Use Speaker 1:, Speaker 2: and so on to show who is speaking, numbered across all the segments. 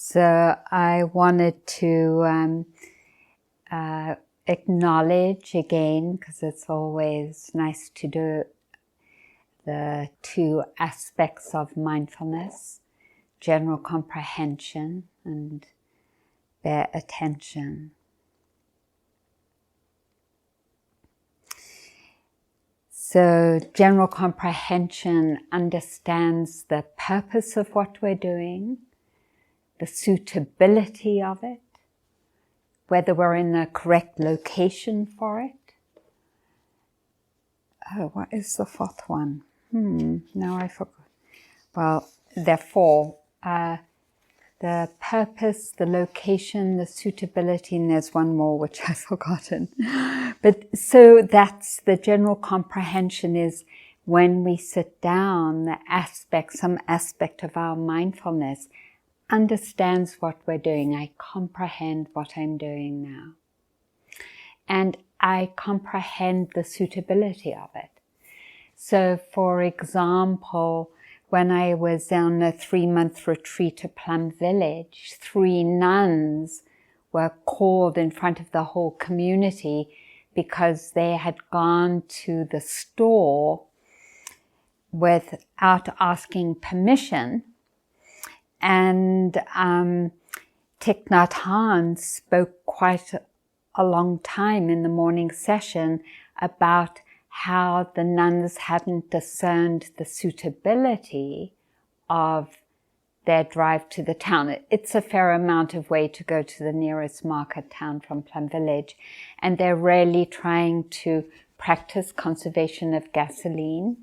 Speaker 1: So I wanted to acknowledge again, because it's always nice to do the two aspects of mindfulness, general comprehension and bare attention. So general comprehension understands the purpose of what we're doing, the suitability of it, whether we're in the correct location for it. Oh, what is the fourth one? Now I forgot. Well, therefore, the purpose, the location, the suitability, and there's one more which I've forgotten. But so that's the general comprehension is when we sit down, the aspect, some aspect of our mindfulness understands what we're doing. I comprehend what I'm doing now. And I comprehend the suitability of it. So, for example, when I was on a 3-month retreat at Plum Village, 3 nuns were called in front of the whole community because they had gone to the store without asking permission. And Thich Nhat Hanh spoke quite a long time in the morning session about how the nuns hadn't discerned the suitability of their drive to the town. It's a fair amount of way to go to the nearest market town from Plum Village, and they're really trying to practice conservation of gasoline.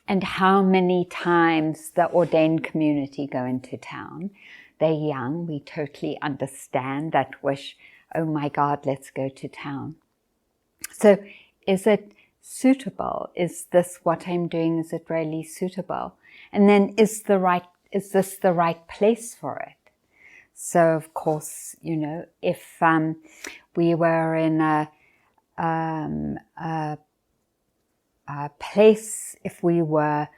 Speaker 1: And how many times the ordained community go into town. They're young, we totally understand that wish, oh my God, let's go to town. So is it suitable? Is this what I'm doing? Is it really suitable? And then is this the right place for it? So of course, you know, if we were in a place, if we were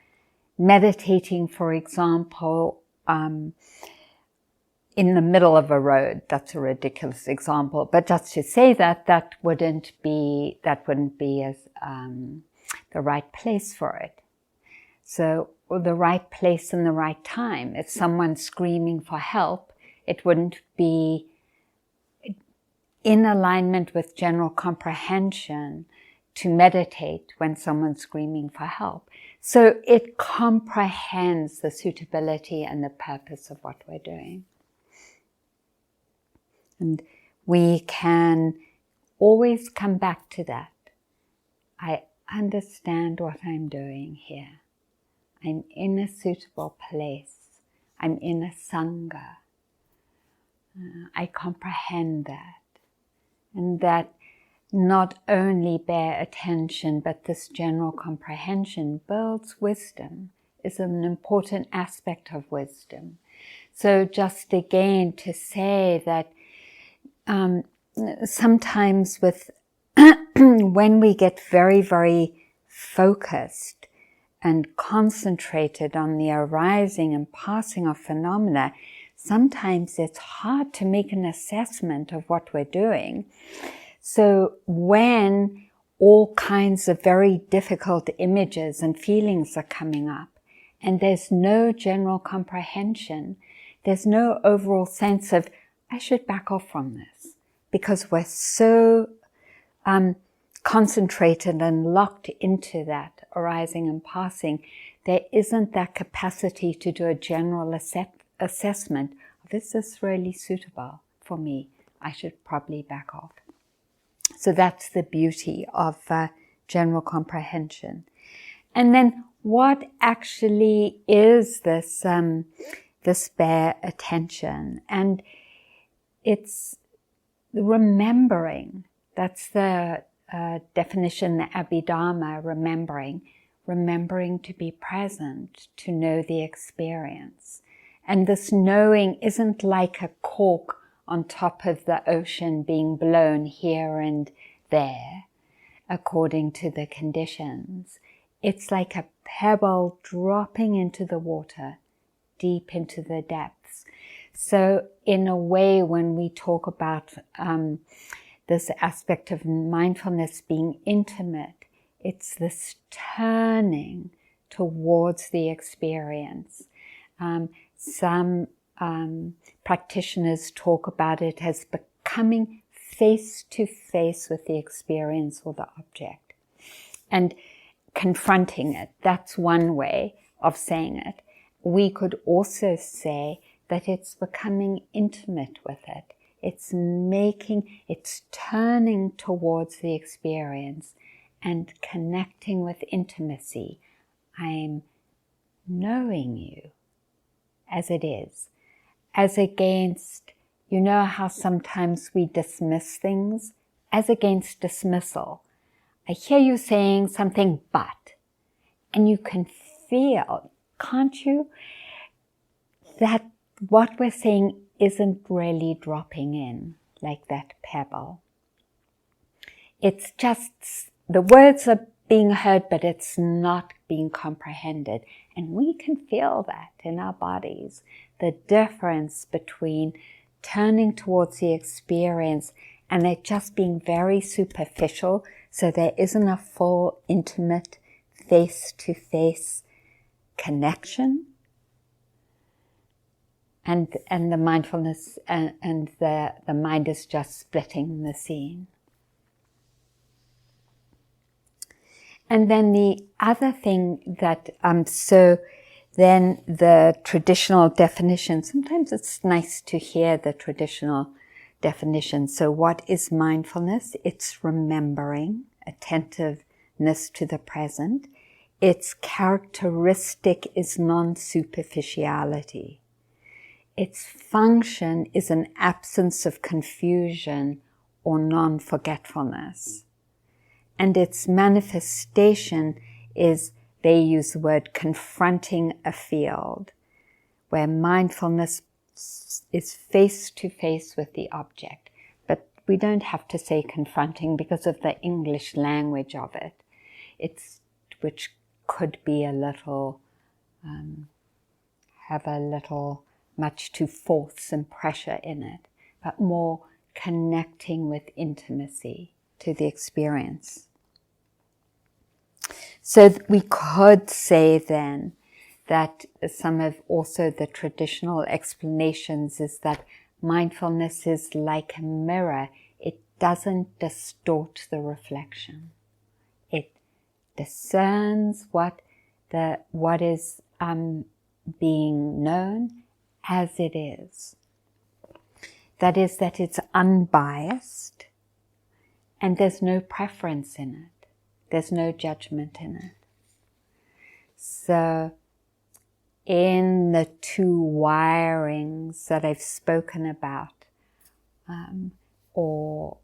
Speaker 1: meditating, for example, in the middle of a road, that's a ridiculous example, but just to say that wouldn't be as the right place for it. So, or the right place and the right time. If someone's screaming for help, it wouldn't be in alignment with general comprehension to meditate when someone's screaming for help. So it comprehends the suitability and the purpose of what we're doing. And we can always come back to that. I understand what I'm doing here. I'm in a suitable place. I'm in a sangha. I comprehend that. And that not only bear attention, but this general comprehension builds wisdom, is an important aspect of wisdom. So just again to say that sometimes with when we get very, very focused and concentrated on the arising and passing of phenomena, sometimes it's hard to make an assessment of what we're doing. So when all kinds of very difficult images and feelings are coming up, and there's no general comprehension, there's no overall sense of, I should back off from this, because we're so concentrated and locked into that arising and passing, there isn't that capacity to do a general assessment of, is this really suitable for me? I should probably back off. So that's the beauty of general comprehension. And then what actually is this bare attention? And it's remembering. That's the definition, the Abhidharma, remembering to be present, to know the experience. And this knowing isn't like a cork on top of the ocean being blown here and there according to the conditions. It's like a pebble dropping into the water, deep into the depths. So in a way, when we talk about this aspect of mindfulness being intimate, it's this turning towards the experience. Some practitioners talk about it as becoming face to face with the experience or the object and confronting it. That's one way of saying it. We could also say that it's becoming intimate with it. It's turning towards the experience and connecting with intimacy. I'm knowing you as it is, as against, you know how sometimes we dismiss things, as against dismissal. I hear you saying something, but, and you can feel, can't you, that what we're saying isn't really dropping in like that pebble. It's just, the words are being heard, but it's not being comprehended. And we can feel that in our bodies, the difference between turning towards the experience and it just being very superficial, so there isn't a full, intimate, face-to-face connection. And the mindfulness and the mind is just splitting the scene. And then the other thing that, so then the traditional definition, sometimes it's nice to hear the traditional definition. So what is mindfulness? It's remembering, attentiveness to the present. Its characteristic is non-superficiality. Its function is an absence of confusion or non-forgetfulness. And its manifestation is, they use the word confronting a field, where mindfulness is face to face with the object. But we don't have to say confronting because of the English language of it. Which could be a little, have a little much too force and pressure in it, but more connecting with intimacy to the experience. So we could say then that some of also the traditional explanations is that mindfulness is like a mirror. It doesn't distort the reflection. It discerns what is being known as it is. That is, that it's unbiased and there's no preference in it. There's no judgment in it. So in the two wirings that I've spoken about, or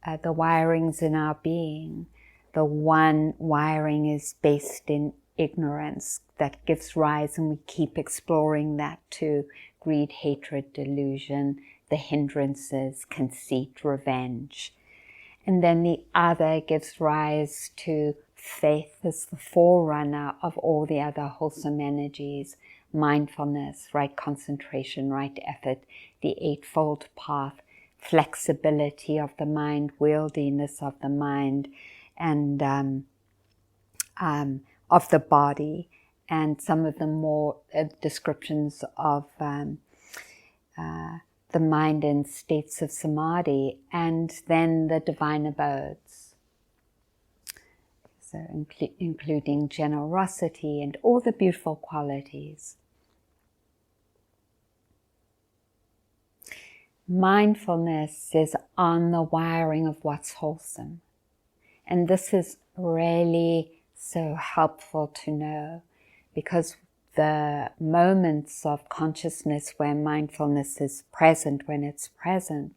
Speaker 1: the wirings in our being, the one wiring is based in ignorance that gives rise, and we keep exploring that to greed, hatred, delusion, the hindrances, conceit, revenge. And then the other gives rise to faith as the forerunner of all the other wholesome energies, mindfulness, right concentration, right effort, the eightfold path, flexibility of the mind, wieldiness of the mind, and of the body, and some of the more descriptions of the mind in states of samadhi, and then the divine abodes. So including generosity and all the beautiful qualities. Mindfulness is on the wiring of what's wholesome. And this is really so helpful to know, because the moments of consciousness where mindfulness is present, when it's present,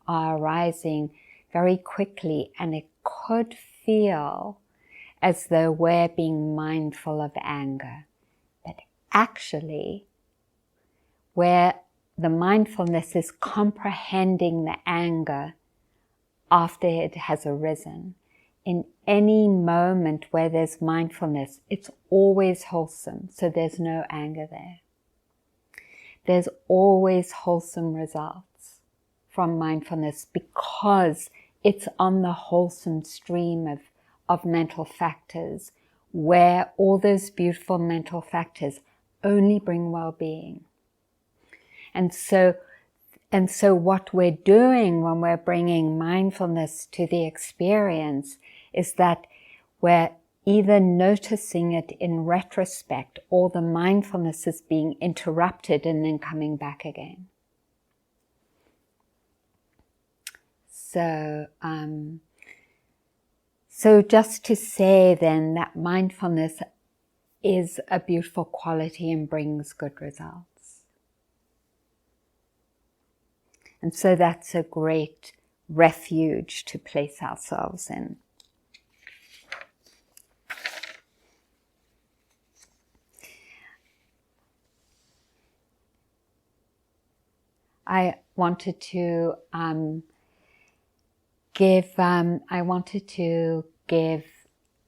Speaker 1: are arising very quickly, and it could feel as though we're being mindful of anger. But actually, where the mindfulness is comprehending the anger after it has arisen. In any moment where there's mindfulness, it's always wholesome, so there's no anger there. there's always wholesome results from mindfulness, because it's on the wholesome stream of mental factors, where all those beautiful mental factors only bring well-being. And so what we're doing when we're bringing mindfulness to the experience is that we're either noticing it in retrospect, or the mindfulness is being interrupted and then coming back again. So just to say then that mindfulness is a beautiful quality and brings good results. And so that's a great refuge to place ourselves in. I wanted to give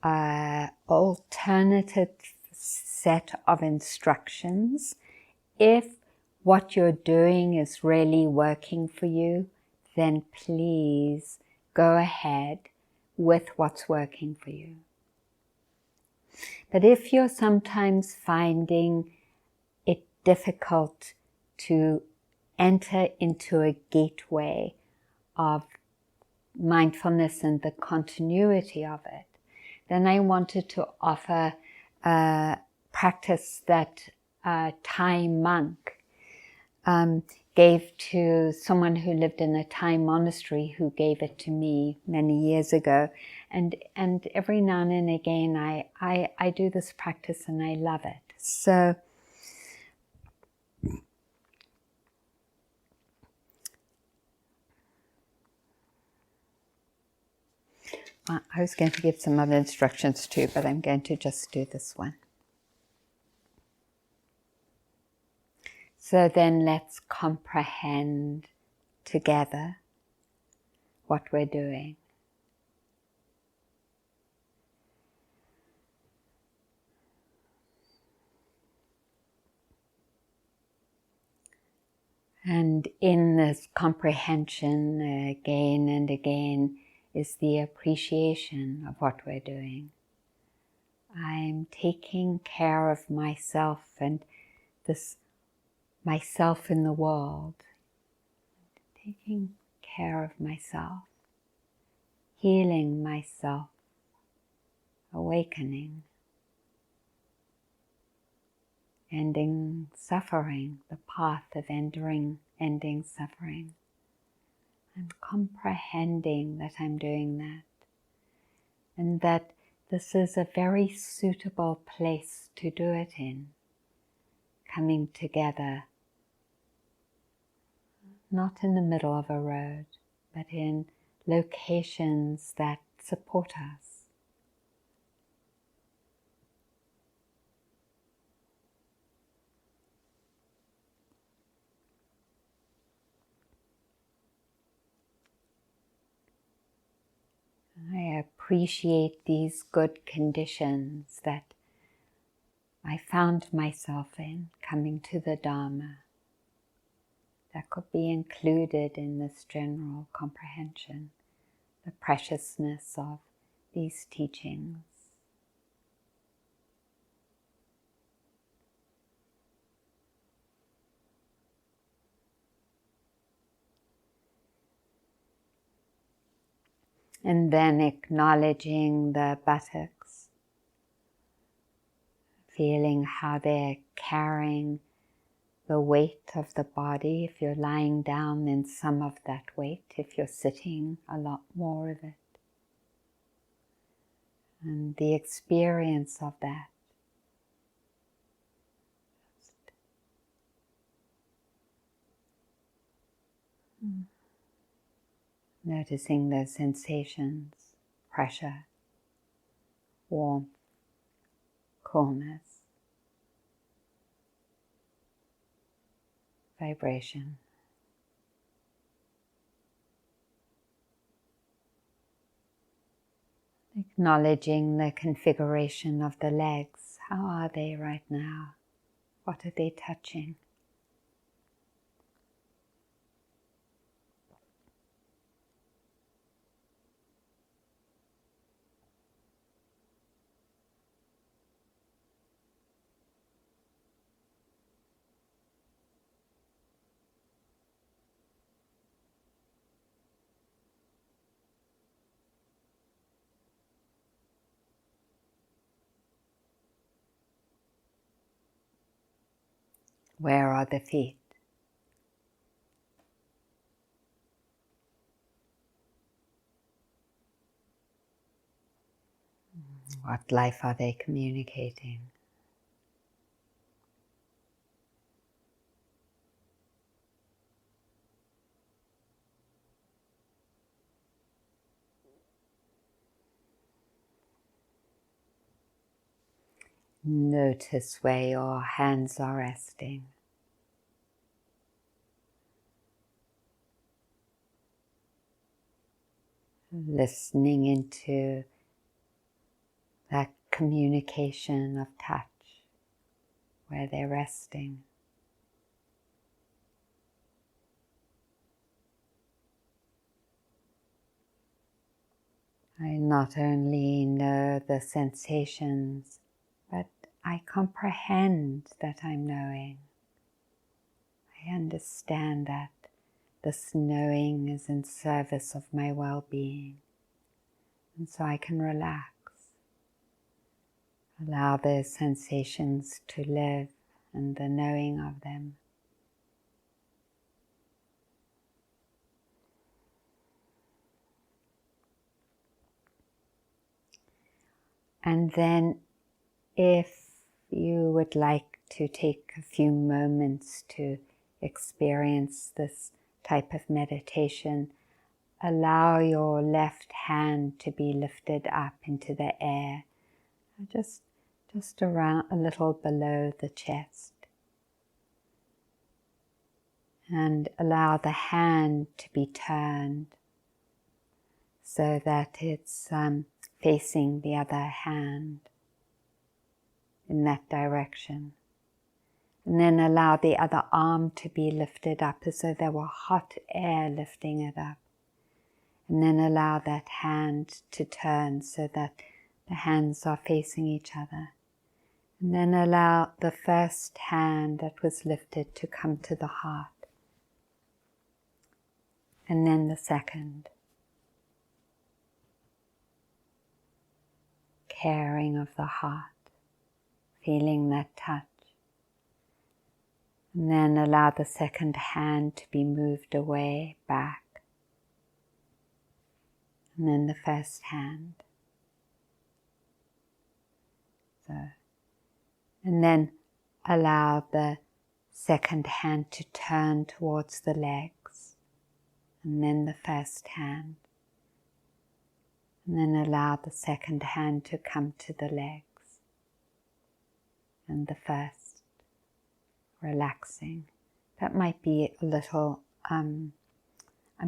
Speaker 1: an alternative set of instructions. If what you're doing is really working for you, then please go ahead with what's working for you. But if you're sometimes finding it difficult to enter into a gateway of mindfulness and the continuity of it, then I wanted to offer a practice that a Thai monk gave to someone who lived in a Thai monastery, who gave it to me many years ago. And every now and again I do this practice and I love it. So I was going to give some other instructions too, but I'm going to just do this one. So then let's comprehend together what we're doing. And in this comprehension, again and again, is the appreciation of what we're doing. I'm taking care of myself and this myself in the world. Taking care of myself, healing myself, awakening, ending suffering, the path of ending suffering. I'm comprehending that I'm doing that, and that this is a very suitable place to do it in, coming together, not in the middle of a road, but in locations that support us. I appreciate these good conditions that I found myself in, coming to the Dhamma, that could be included in this general comprehension, the preciousness of these teachings. And then acknowledging the buttocks, feeling how they're carrying the weight of the body. If you're lying down, then some of that weight. If you're sitting, a lot more of it. And the experience of that. Noticing those sensations, pressure, warmth, coolness, vibration. Acknowledging the configuration of the legs. How are they right now? What are they touching? Where are the feet? What life are they communicating? Notice where your hands are resting. Listening into that communication of touch, where they're resting. I not only know the sensations, but I comprehend that I'm knowing. I understand that this knowing is in service of my well-being. And so I can relax. Allow those sensations to live and the knowing of them. And then if you would like to take a few moments to experience this type of meditation, allow your left hand to be lifted up into the air, just around a little below the chest. And allow the hand to be turned so that it's facing the other hand in that direction. And then allow the other arm to be lifted up as though there were hot air lifting it up. And then allow that hand to turn so that the hands are facing each other. And then allow the first hand that was lifted to come to the heart. And then the second. Caring of the heart, feeling that touch. And then allow the second hand to be moved away, back. And then the first hand. And then allow the second hand to turn towards the legs. And then the first hand. And then allow the second hand to come to the legs. And the first. Relaxing. That might be a little, I'm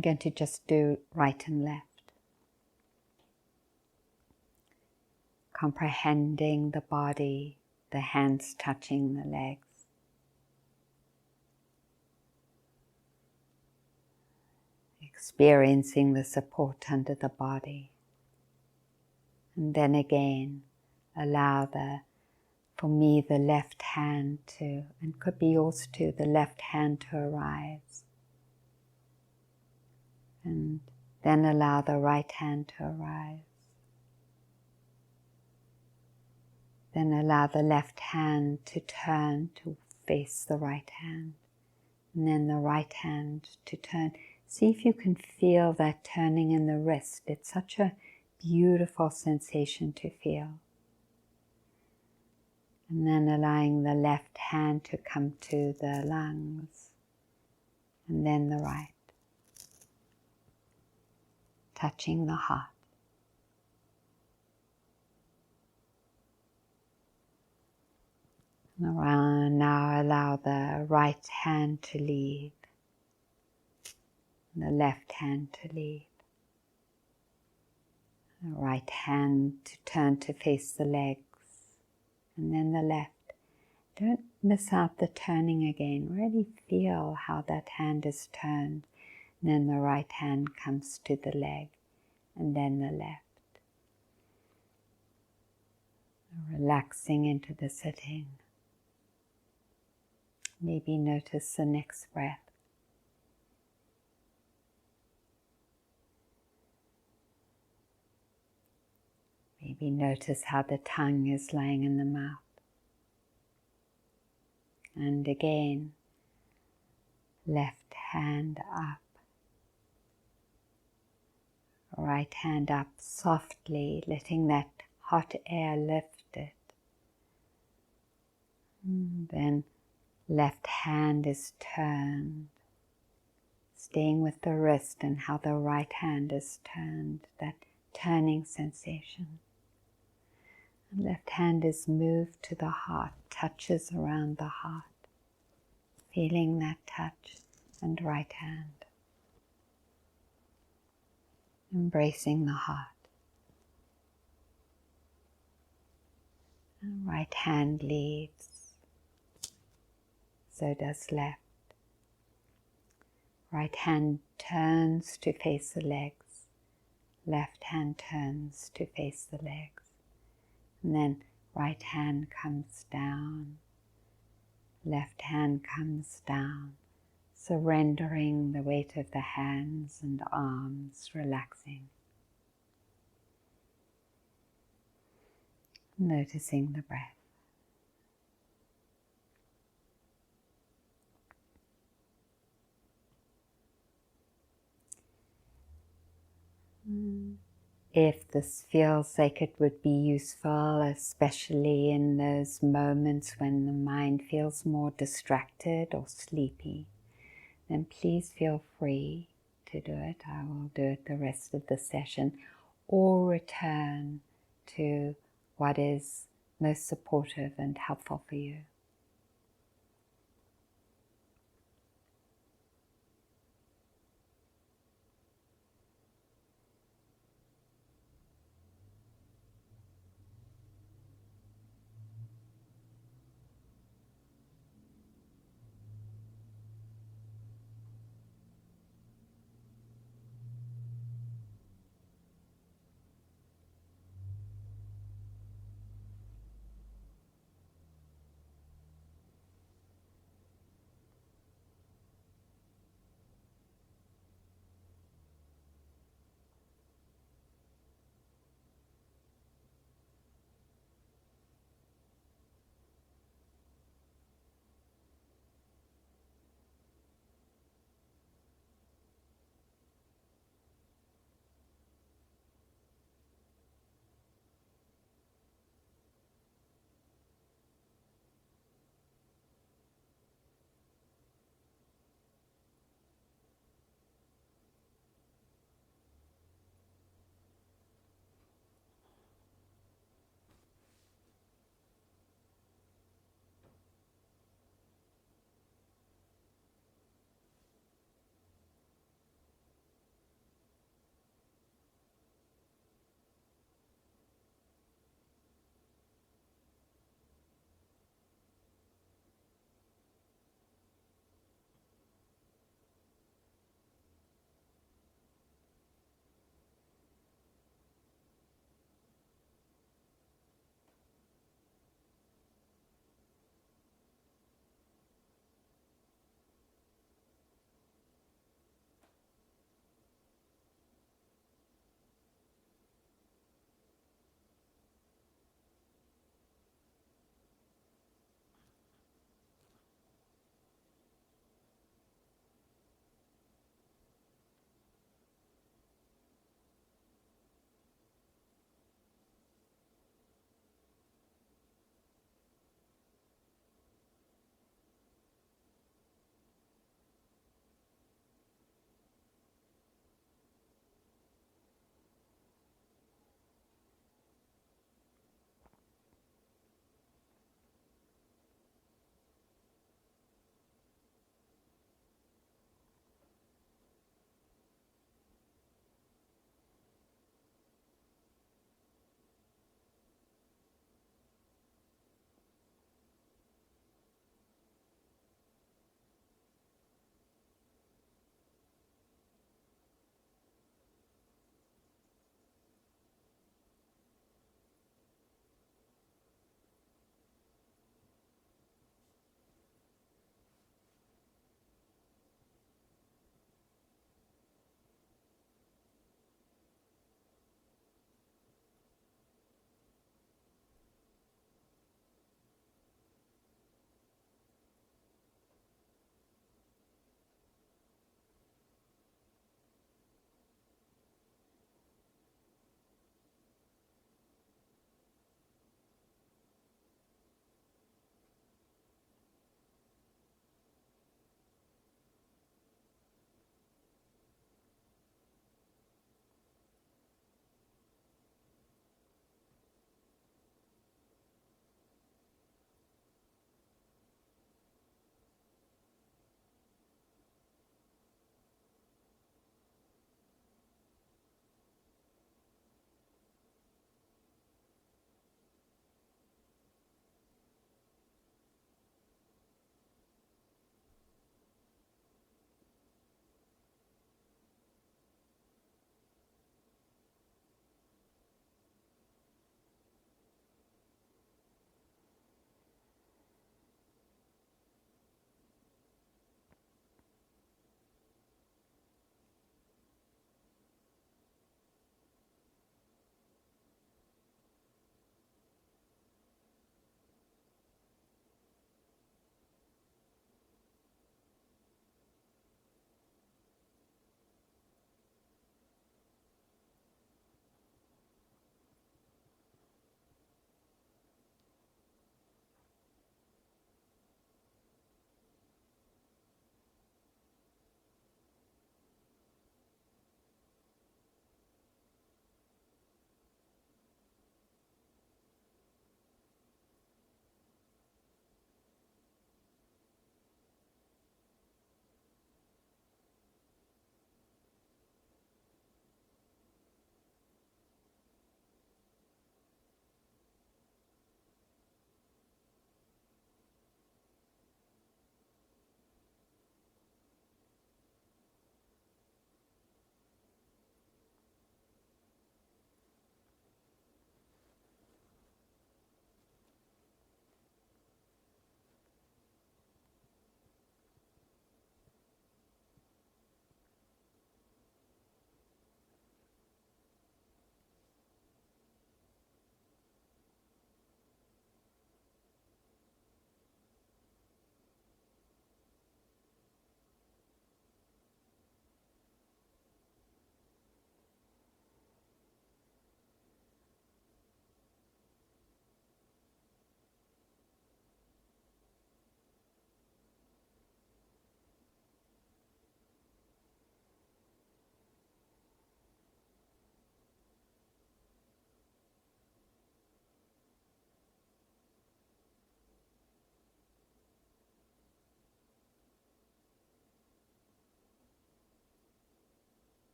Speaker 1: going to just do right and left. Comprehending the body, the hands touching the legs. Experiencing the support under the body. And then again, allow for me, the left hand to, and could be yours too, the left hand to arise. And then allow the right hand to arise. Then allow the left hand to turn to face the right hand. And then the right hand to turn. See if you can feel that turning in the wrist. It's such a beautiful sensation to feel. And then allowing the left hand to come to the lungs. And then the right. Touching the heart. Now allow the right hand to lead. And the left hand to lead. The right hand to turn to face the legs. And then the left. Don't miss out the turning again. Really feel how that hand is turned. And then the right hand comes to the leg. And then the left. Relaxing into the sitting. Maybe notice the next breath. Maybe notice how the tongue is lying in the mouth. And again, left hand up, right hand up softly, letting that hot air lift it. Then left hand is turned, staying with the wrist and how the right hand is turned, that turning sensation. And left hand is moved to the heart, touches around the heart, feeling that touch, and right hand, embracing the heart. And right hand leaves, so does left. Right hand turns to face the legs, left hand turns to face the legs. And then right hand comes down, left hand comes down, surrendering the weight of the hands and arms, relaxing. Noticing the breath. If this feels like it would be useful, especially in those moments when the mind feels more distracted or sleepy, then please feel free to do it. I will do it the rest of the session, or return to what is most supportive and helpful for you.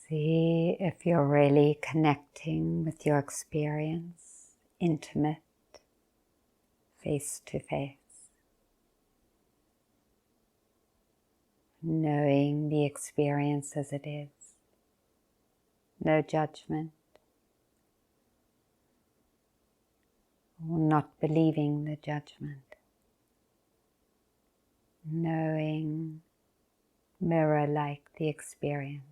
Speaker 1: See if you're really connecting with your experience, intimate, face to face, knowing the experience as it is, no judgment, or not believing the judgment, knowing mirror-like the experience.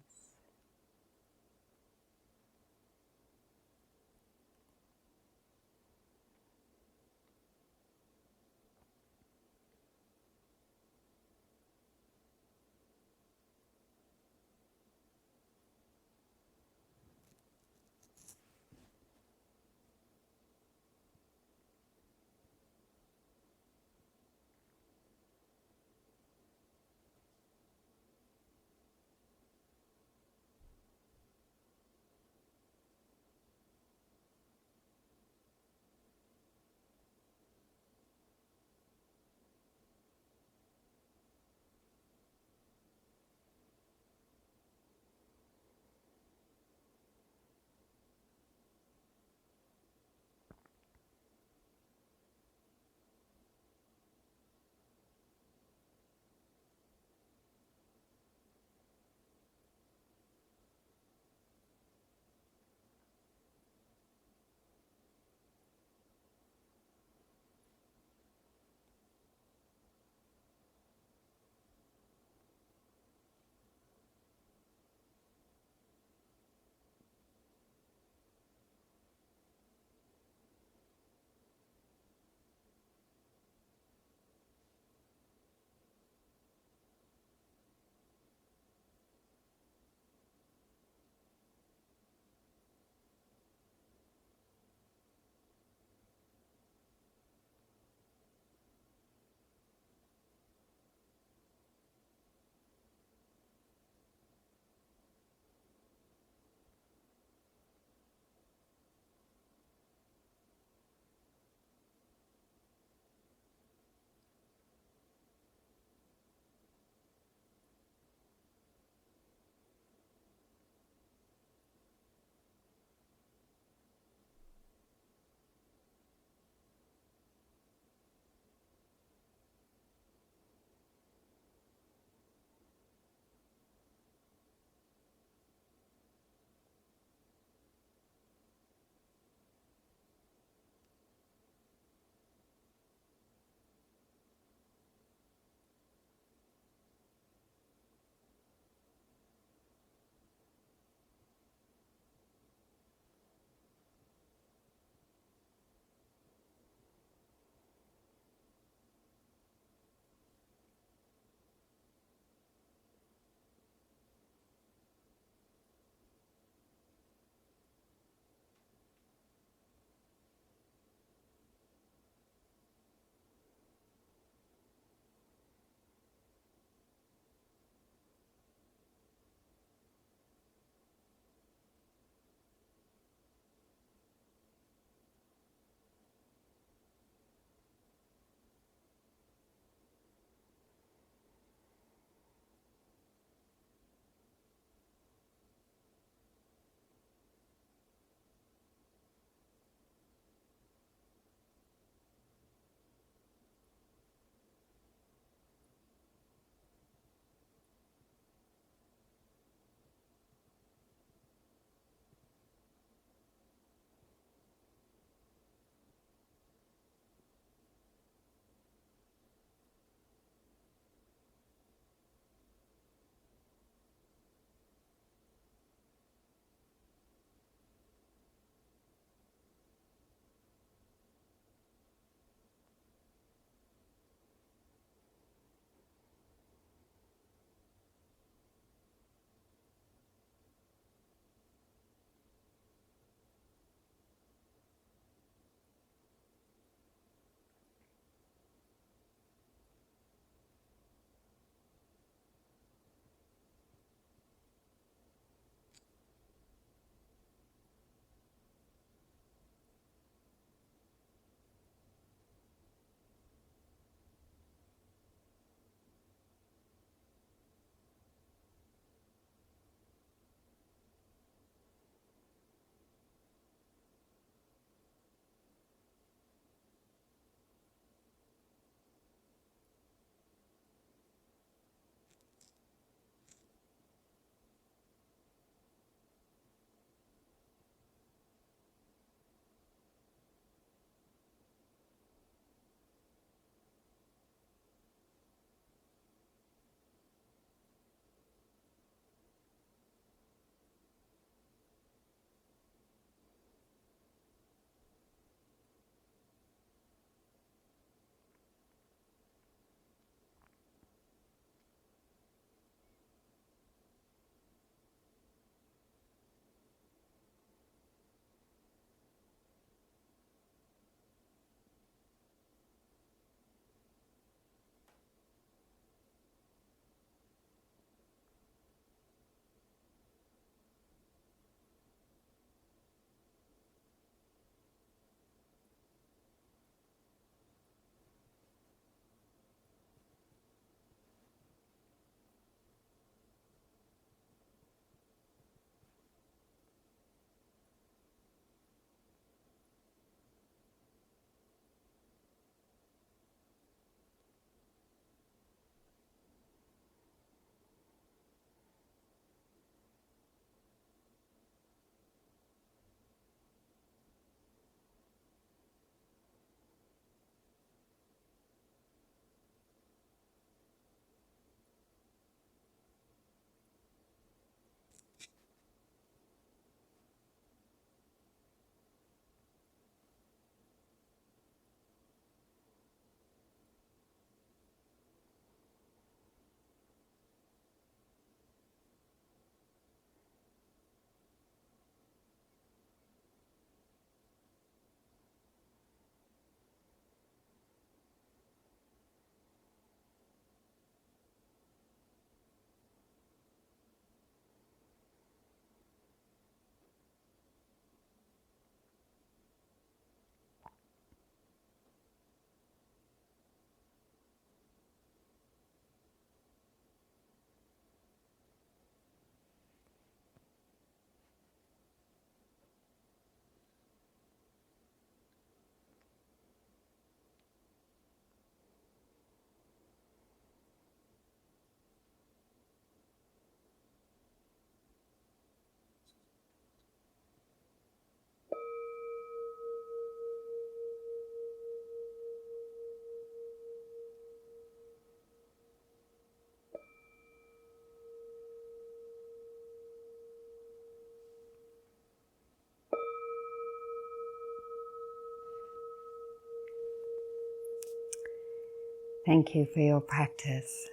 Speaker 1: Thank you for your practice.